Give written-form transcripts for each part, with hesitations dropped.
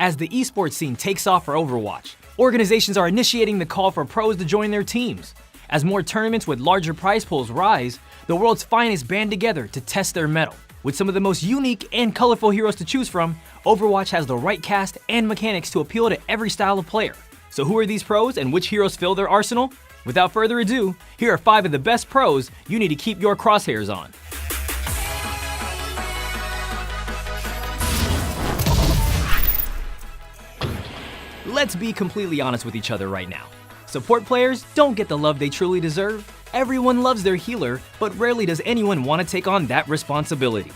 As the esports scene takes off for Overwatch, organizations are initiating the call for pros to join their teams. As more tournaments with larger prize pools rise, the world's finest band together to test their mettle. With some of the most unique and colorful heroes to choose from, Overwatch has the right cast and mechanics to appeal to every style of player. So who are these pros and which heroes fill their arsenal? Without further ado, here are 5 of the best pros you need to keep your crosshairs on. Let's be completely honest with each other right now. Support players don't get the love they truly deserve. Everyone loves their healer, but rarely does anyone want to take on that responsibility.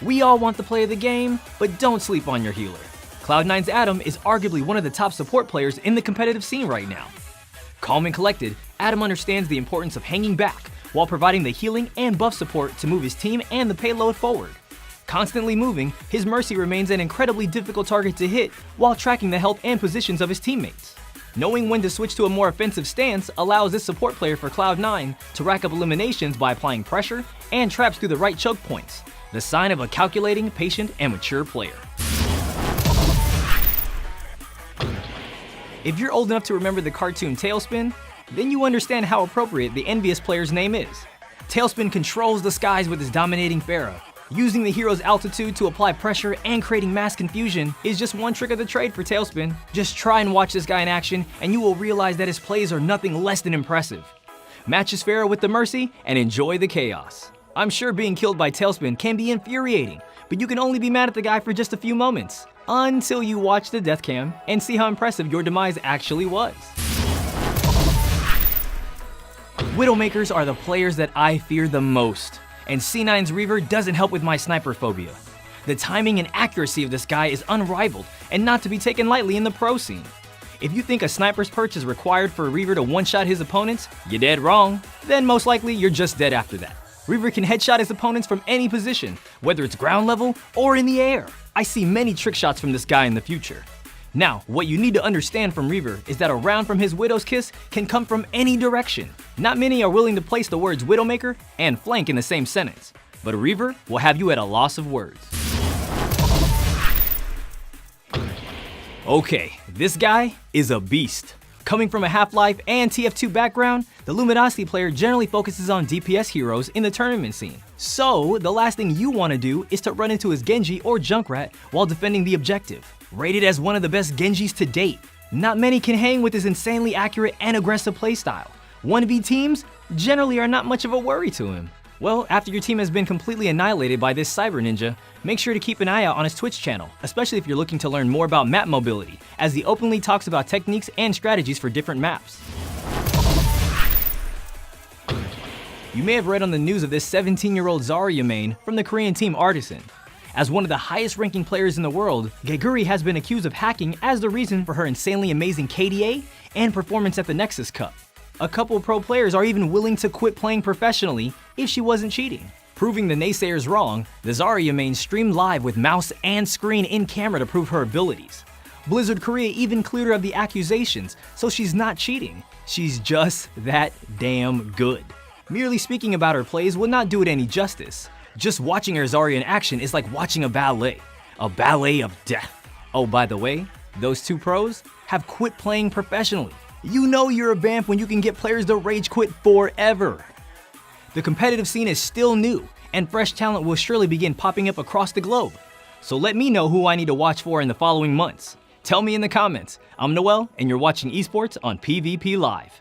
We all want the play of the game, but don't sleep on your healer. Cloud9's Adam is arguably one of the top support players in the competitive scene right now. Calm and collected, Adam understands the importance of hanging back while providing the healing and buff support to move his team and the payload forward. Constantly moving, his Mercy remains an incredibly difficult target to hit while tracking the health and positions of his teammates. Knowing when to switch to a more offensive stance allows this support player for Cloud9 to rack up eliminations by applying pressure and traps through the right choke points, the sign of a calculating, patient, and mature player. If you're old enough to remember the cartoon Tailspin, then you understand how appropriate the envious player's name is. Tailspin controls the skies with his dominating Pharah. Using the hero's altitude to apply pressure and creating mass confusion is just one trick of the trade for Tailspin. Just try and watch this guy in action and you will realize that his plays are nothing less than impressive. Match his Pharah with the Mercy and enjoy the chaos. I'm sure being killed by Tailspin can be infuriating, but you can only be mad at the guy for just a few moments, until you watch the death cam and see how impressive your demise actually was. Widowmakers are the players that I fear the most. And C9's Reaver doesn't help with my sniper phobia. The timing and accuracy of this guy is unrivaled and not to be taken lightly in the pro scene. If you think a sniper's perch is required for a Reaver to one-shot his opponents, you're dead wrong. Then most likely you're just dead after that. Reaver can headshot his opponents from any position, whether it's ground level or in the air. I see many trick shots from this guy in the future. Now, what you need to understand from Reaver is that a round from his Widow's Kiss can come from any direction. Not many are willing to place the words Widowmaker and flank in the same sentence, but Reaver will have you at a loss of words. Okay, this guy is a beast. Coming from a Half-Life and TF2 background, the Luminosity player generally focuses on DPS heroes in the tournament scene. So, the last thing you want to do is to run into his Genji or Junkrat while defending the objective. Rated as one of the best Genjis to date, not many can hang with his insanely accurate and aggressive playstyle. 1v teams generally are not much of a worry to him. Well, after your team has been completely annihilated by this cyber ninja, make sure to keep an eye out on his Twitch channel, especially if you're looking to learn more about map mobility, as he openly talks about techniques and strategies for different maps. You may have read on the news of this 17-year-old Zarya main from the Korean team Artisan. As one of the highest ranking players in the world, Gabi has been accused of hacking as the reason for her insanely amazing KDA and performance at the Nexus Cup. A couple pro players are even willing to quit playing professionally if she wasn't cheating. Proving the naysayers wrong, the Zarya main streamed live with mouse and screen in camera to prove her abilities. Blizzard Korea even cleared her of the accusations, so she's not cheating. She's just that damn good. Merely speaking about her plays would not do it any justice. Just watching her Zarya in action is like watching a ballet of death. Oh, by the way, those two pros have quit playing professionally. You know you're a vamp when you can get players to rage quit forever. The competitive scene is still new, and fresh talent will surely begin popping up across the globe. So let me know who I need to watch for in the following months. Tell me in the comments. I'm Noel, and you're watching esports on PvP Live.